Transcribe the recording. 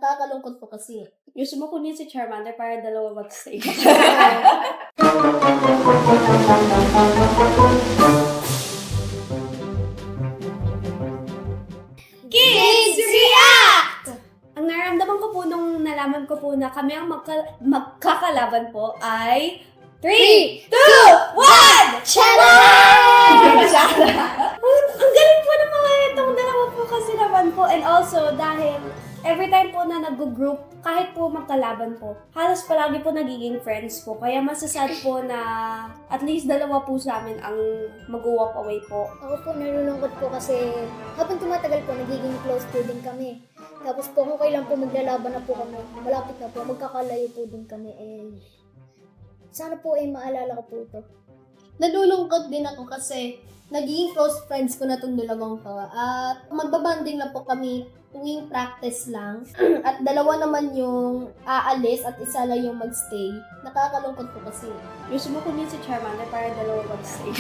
Nakakalungkot po kasi. Gusto mo kunin si Charmander para dalawa mag-stay. Kids React! Ang naramdaman ko po nung nalaman ko po na kami ang magkakalaban po ay 3, 2, 1! Chana! Ang galing po ng mga itong dalawa po kasi naman po. And also, dahil every time po na nag-group, kahit po magkalaban po, halos palagi po nagiging friends po. Kaya masasad po na at least dalawa po sa amin ang mag-walk away po. Ako po nalulungkot po kasi habang tumatagal po, nagiging close po din kami. Tapos po kung kailan po maglalaban na po kami, malapit na po, magkakalayo po din kami. And sana po ay maalala ko po ito. Nalulungkot din ako kasi naging close friends ko na itong dalawang to. At magbabanding na po kami tuwing practice lang. At dalawa naman yung aalis at isa lang yung magstay. Nakakalungkot po kasi. Gusto mo kunin si Charmander para dalawa mag-stay.